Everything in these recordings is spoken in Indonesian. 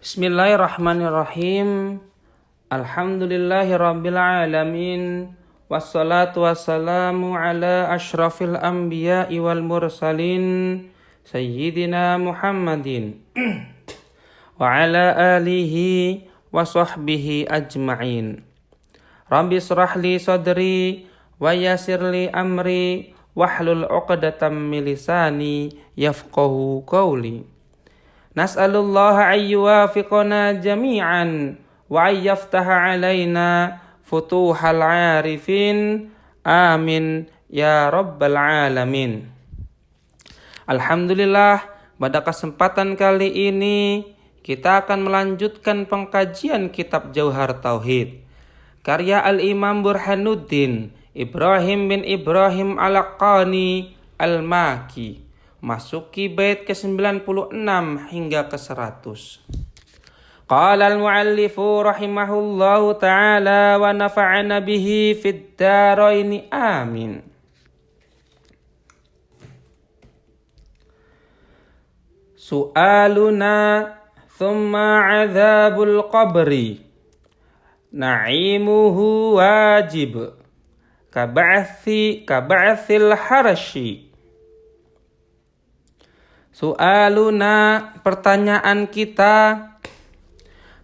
Bismillahirrahmanirrahim. Alhamdulillahirabbil alamin. Wassalatu wassalamu ala asyrafil anbiya'i wal mursalin sayyidina Muhammadin wa ala alihi wa sahbihi ajma'in. Rabbi shrah li sadri wa yassir li amri wahlul 'uqdatam min lisani yafqahu qawli. Nas'alullaha ayyuwafiqana jami'an wa ayyaftaha alaina futuhal arifin. Amin ya rabbal alamin. Alhamdulillah, pada kesempatan kali ini kita akan melanjutkan pengkajian kitab Jauhar Tauhid karya Al-Imam Burhanuddin Ibrahim bin Ibrahim Al-Qani Al-Maki, masuki bait ke-96 hingga ke-100. Qala al-muallifu rahimahullahu ta'ala wa nafa'ana bihi fid dharaini amin. Su'aluna thumma 'adzabul qabri na'imuhu wajib kaba'thil harshi. Su'aluna, pertanyaan kita,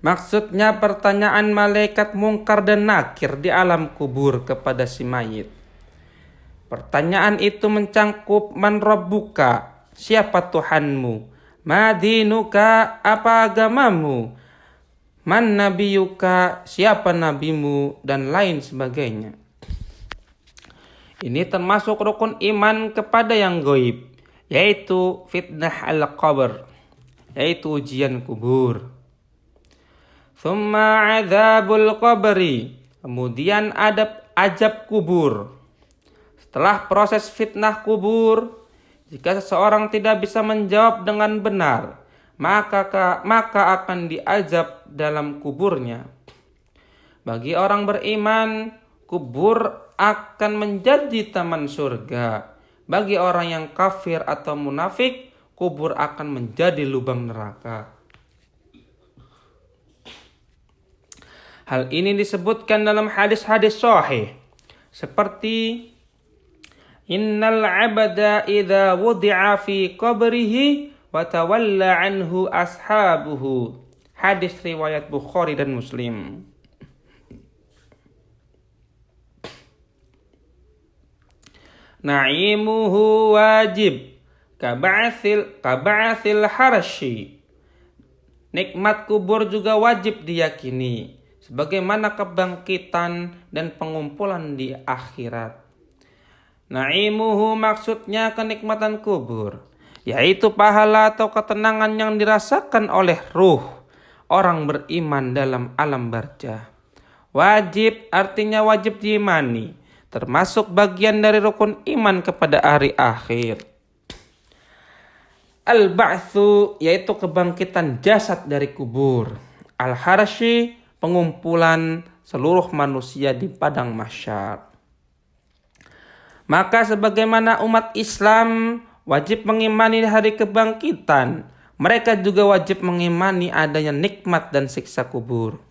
maksudnya pertanyaan malaikat mungkar dan nakir di alam kubur kepada si mayit. Pertanyaan itu mencangkup man rabbuka, siapa Tuhanmu, madinuka, apa agamamu, man nabiyuka, siapa nabimu, dan lain sebagainya. Ini termasuk rukun iman kepada yang gaib, yaitu fitnah al-qabr, yaitu ujian kubur. Thumma 'adzabul qabri, kemudian azab kubur. Setelah proses fitnah kubur, jika seseorang tidak bisa menjawab dengan benar, maka akan diazab dalam kuburnya. Bagi orang beriman, kubur akan menjadi taman surga. Bagi orang yang kafir atau munafik, kubur akan menjadi lubang neraka. Hal ini disebutkan dalam hadis-hadis sahih, seperti innal 'abda idza wudi'a fi qabrihi wa tawalla anhu ashabuhu. Hadis riwayat Bukhari dan Muslim. Na'imuhu wajib kaba'thil harshi. Nikmat kubur juga wajib diyakini, sebagaimana kebangkitan dan pengumpulan di akhirat. Na'imuhu maksudnya kenikmatan kubur, yaitu pahala atau ketenangan yang dirasakan oleh ruh orang beriman dalam alam barzah. Wajib artinya wajib diimani, termasuk bagian dari rukun iman kepada hari akhir. Al-ba'tsu, yaitu kebangkitan jasad dari kubur. Al-harsy, pengumpulan seluruh manusia di padang mahsyar. Maka sebagaimana umat Islam wajib mengimani hari kebangkitan, mereka juga wajib mengimani adanya nikmat dan siksa kubur,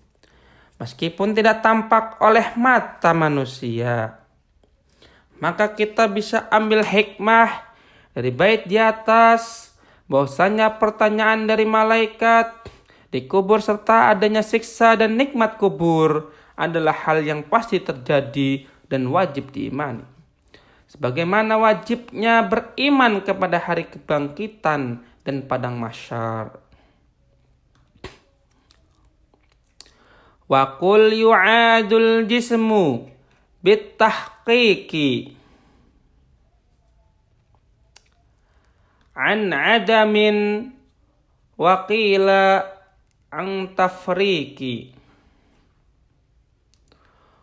meskipun tidak tampak oleh mata manusia. Maka kita bisa ambil hikmah dari bait di atas, bahwasanya pertanyaan dari malaikat di kubur serta adanya siksa dan nikmat kubur adalah hal yang pasti terjadi dan wajib diimani. Sebagaimana wajibnya beriman kepada hari kebangkitan dan padang mahsyar. Wa qul yu'adul jismu bitahqiqi an adamin wa qila an tafriqi.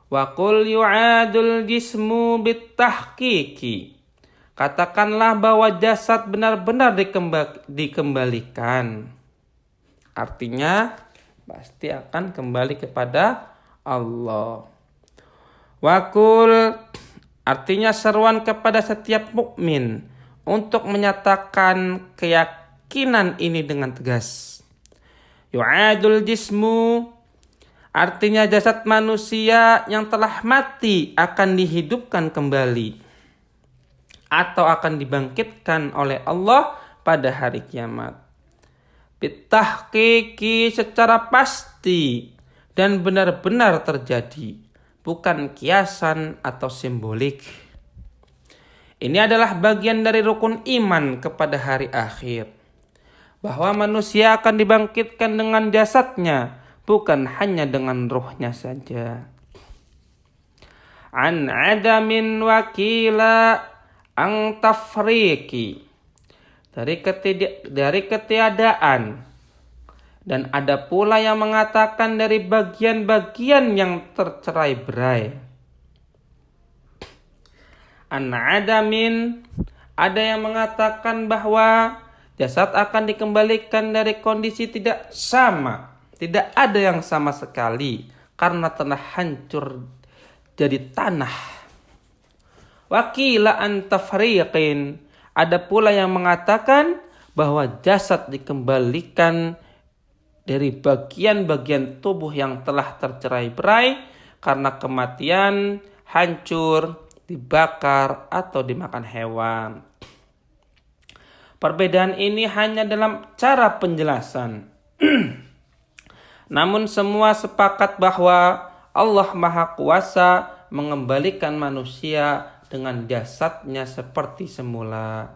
Wa qul yu'adul jismu bitahqiqi, katakanlah bahwa jasad benar-benar dikembalikan. Artinya pasti akan kembali kepada Allah. Wakul artinya seruan kepada setiap mukmin untuk menyatakan keyakinan ini dengan tegas. Yu'adul jismu, artinya jasad manusia yang telah mati akan dihidupkan kembali atau akan dibangkitkan oleh Allah pada hari kiamat. Bitahqiqi, secara pasti dan benar-benar terjadi, bukan kiasan atau simbolik. Ini adalah bagian dari rukun iman kepada hari akhir, bahwa manusia akan dibangkitkan dengan jasadnya, bukan hanya dengan ruhnya saja. An adamin wakila ang tafriqi, dari ketiadaan, dan ada pula yang mengatakan dari bagian-bagian yang tercerai-berai. An adamin, ada yang mengatakan bahwa jasad akan dikembalikan dari kondisi tidak sama, tidak ada yang sama sekali karena telah hancur jadi tanah. Wakila an tafriqin, ada pula yang mengatakan bahwa jasad dikembalikan dari bagian-bagian tubuh yang telah tercerai-berai karena kematian, hancur, dibakar atau dimakan hewan. Perbedaan ini hanya dalam cara penjelasan. Namun semua sepakat bahwa Allah Maha Kuasa mengembalikan manusia dengan jasadnya seperti semula.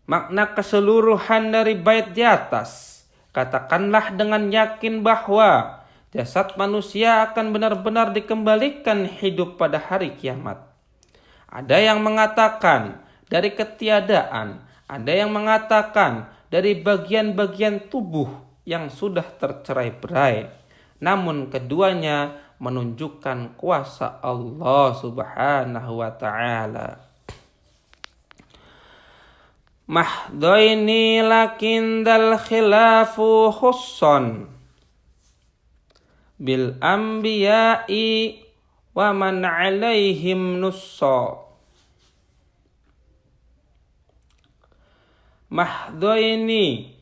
Makna keseluruhan dari bait di atas, katakanlah dengan yakin bahwa jasad manusia akan benar-benar dikembalikan hidup pada hari kiamat. Ada yang mengatakan dari ketiadaan, ada yang mengatakan dari bagian-bagian tubuh yang sudah tercerai-berai. Namun keduanya menunjukkan kuasa Allah Subhanahu wa ta'ala. Mahdoini lakin dal khilafu khusson bil anbiya'i wa man alaihim nussa. Mahdoini,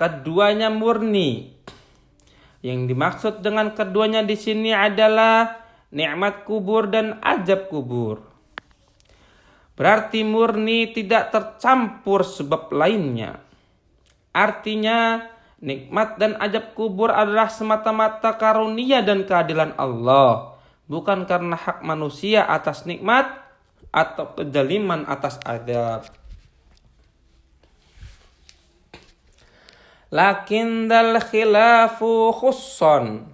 keduanya murni. Yang dimaksud dengan keduanya di sini adalah nikmat kubur dan azab kubur. Berarti murni, tidak tercampur sebab lainnya. Artinya nikmat dan azab kubur adalah semata-mata karunia dan keadilan Allah, bukan karena hak manusia atas nikmat atau kezaliman atas azab. Lakin dal khilafu khusson,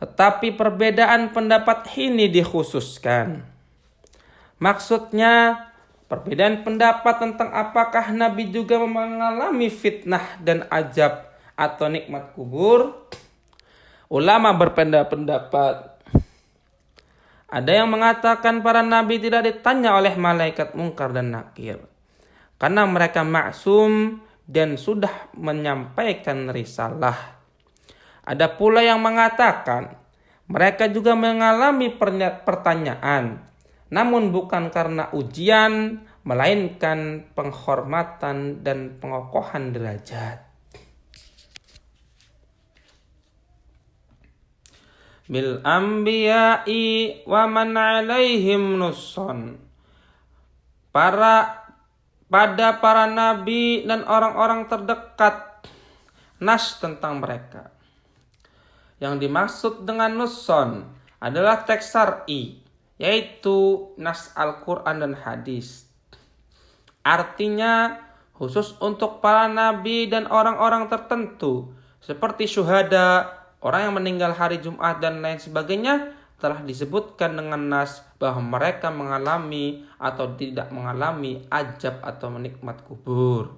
tetapi perbedaan pendapat ini dikhususkan. Maksudnya perbedaan pendapat tentang apakah Nabi juga mengalami fitnah dan azab atau nikmat kubur. Ulama berpendapat. Ada yang mengatakan para nabi tidak ditanya oleh malaikat Munkar dan Nakir karena mereka maksum dan sudah menyampaikan risalah. Ada pula yang mengatakan mereka juga mengalami pertanyaan, namun bukan karena ujian, melainkan penghormatan dan pengokohan derajat. Bil anbiya'i wa man alaihim nusson, pada para nabi dan orang-orang terdekat, nas tentang mereka. Yang dimaksud dengan nusson adalah teks syar'i, yaitu nas Al-Quran dan hadis. Artinya khusus untuk para nabi dan orang-orang tertentu seperti syuhada, orang yang meninggal hari Jumat dan lain sebagainya, telah disebutkan dengan nas bahwa mereka mengalami atau tidak mengalami azab atau nikmat kubur.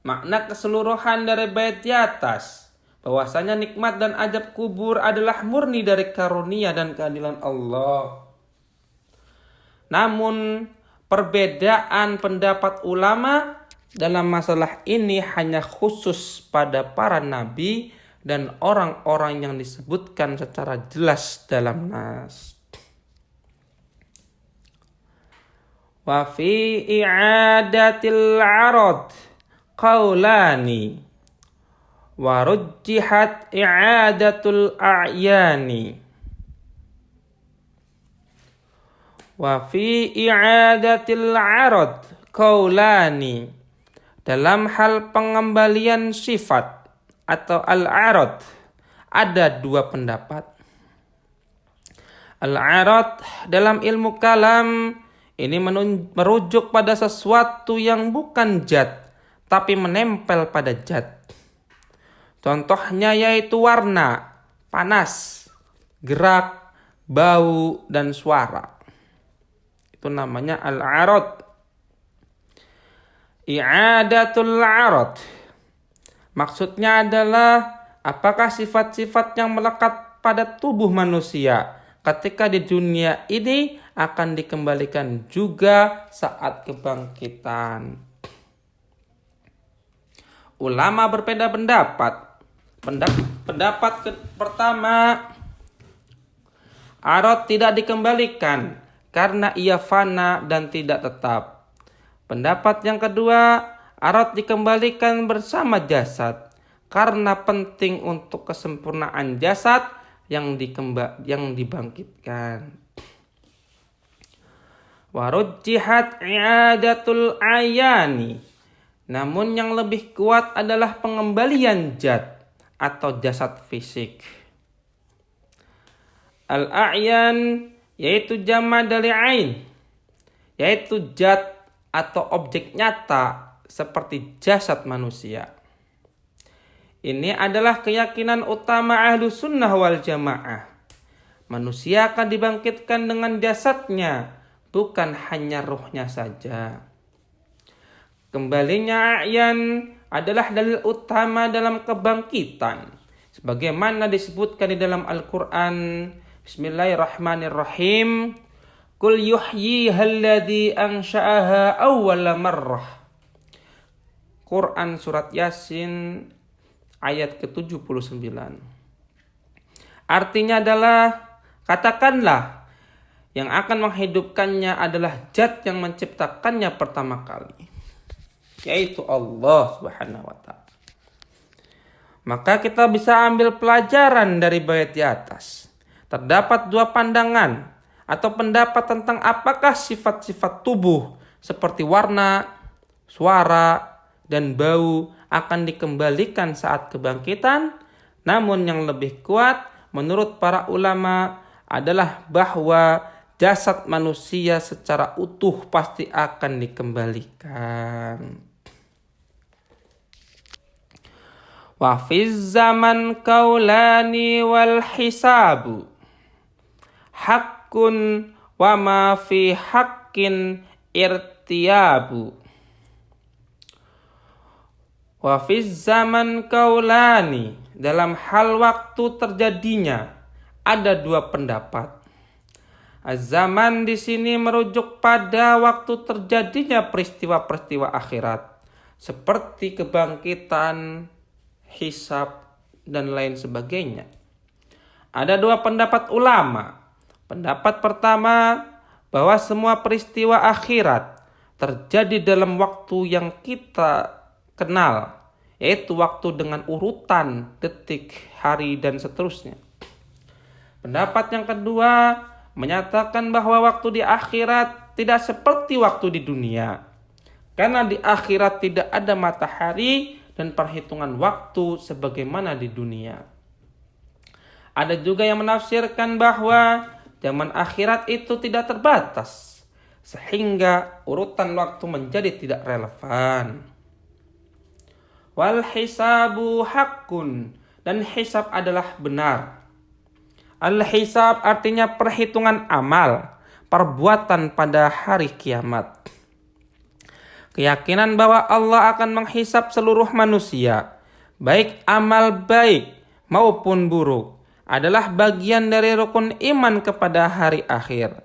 Makna keseluruhan dari bait di atas, bahwasanya nikmat dan azab kubur adalah murni dari karunia dan keadilan Allah. Namun perbedaan pendapat ulama dalam masalah ini hanya khusus pada para nabi dan orang-orang yang disebutkan secara jelas dalam nas. Wa fi i'adatil arad qaulani wa rujjihat i'adatul a'yani. Wa fi i'adatil arad qaulani, dalam hal pengembalian sifat atau al-arad ada dua pendapat. Al-arad dalam ilmu kalam ini merujuk pada sesuatu yang bukan zat tapi menempel pada zat. Contohnya yaitu warna, panas, gerak, bau, dan suara. Itu namanya al-arad. I'adatul arad, maksudnya adalah apakah sifat-sifat yang melekat pada tubuh manusia ketika di dunia ini akan dikembalikan juga saat kebangkitan. Ulama berbeda pendapat. Pendapat pertama, arad tidak dikembalikan karena ia fana dan tidak tetap. Pendapat yang kedua, arad dikembalikan bersama jasad karena penting untuk kesempurnaan jasad yang dibangkitkan. Warujjihat i'adatul ayani, namun yang lebih kuat adalah pengembalian zat atau jasad fisik. Al-a'yan yaitu jama' dari ain, yaitu zat atau objek nyata seperti jasad manusia. Ini adalah keyakinan utama ahlu sunnah wal jamaah. Manusia akan dibangkitkan dengan jasadnya, bukan hanya ruhnya saja. Kembalinya a'yan adalah dalil utama dalam kebangkitan, sebagaimana disebutkan di dalam Al-Quran. Bismillahirrahmanirrahim. Qul yuhyiha alladhi ansha'aha awwala marrah. Quran surat Yasin ayat ke-79. Artinya adalah, katakanlah yang akan menghidupkannya adalah zat yang menciptakannya pertama kali, yaitu Allah Subhanahu wa ta'ala. Maka kita bisa ambil pelajaran dari bait di atas. Terdapat dua pandangan atau pendapat tentang apakah sifat-sifat tubuh seperti warna, suara, dan bau akan dikembalikan saat kebangkitan. Namun yang lebih kuat menurut para ulama adalah bahwa jasad manusia secara utuh pasti akan dikembalikan. Wa fiz zaman kaulani wal hisabu haqqun wa ma fi haqqin irtiyabu. Wa fiz zaman kaulani, dalam hal waktu terjadinya ada dua pendapat. Az-zaman di sini merujuk pada waktu terjadinya peristiwa-peristiwa akhirat seperti kebangkitan, hisab, dan lain sebagainya. Ada dua pendapat ulama. Pendapat pertama, bahwa semua peristiwa akhirat terjadi dalam waktu yang kita kenal, yaitu waktu dengan urutan detik, hari, dan seterusnya. Pendapat yang kedua menyatakan bahwa waktu di akhirat tidak seperti waktu di dunia, karena di akhirat tidak ada matahari dan perhitungan waktu sebagaimana di dunia. Ada juga yang menafsirkan bahwa zaman akhirat itu tidak terbatas, sehingga urutan waktu menjadi tidak relevan. Wal hisabu haqqun, dan hisab adalah benar. Al-hisab artinya perhitungan amal, perbuatan pada hari kiamat. Keyakinan bahwa Allah akan menghisab seluruh manusia, baik amal baik maupun buruk, adalah bagian dari rukun iman kepada hari akhir.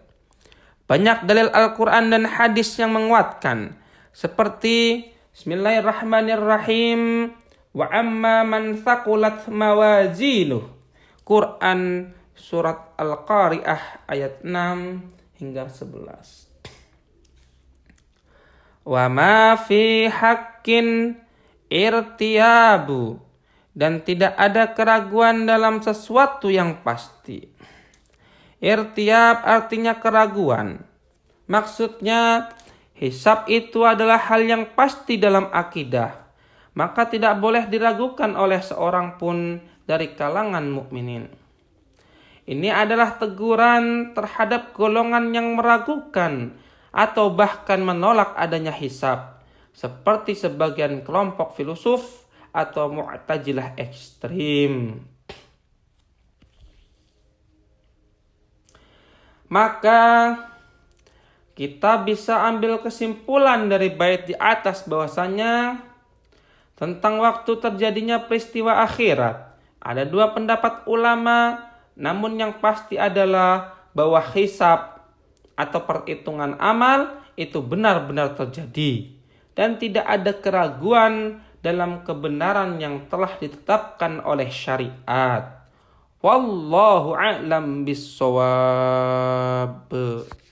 Banyak dalil Al-Quran dan hadis yang menguatkan, seperti Bismillahirrahmanirrahim. Wa amma man thaqulat mawazinuh. Quran surat Al-Qari'ah ayat 6 hingga 11. Wa ma fi haqqin irtiyabu, dan tidak ada keraguan dalam sesuatu yang pasti. Irtiyab artinya keraguan. Maksudnya hisab itu adalah hal yang pasti dalam akidah, maka tidak boleh diragukan oleh seorang pun dari kalangan mukminin. Ini adalah teguran terhadap golongan yang meragukan atau bahkan menolak adanya hisab, seperti sebagian kelompok filosof atau Mu'tazilah ekstrim. Maka kita bisa ambil kesimpulan dari bait di atas bahwasanya tentang waktu terjadinya peristiwa akhirat ada dua pendapat ulama, namun yang pasti adalah bahwa hisab atau perhitungan amal itu benar-benar terjadi dan tidak ada keraguan dalam kebenaran yang telah ditetapkan oleh syariat. Wallahu a'lam bissawab.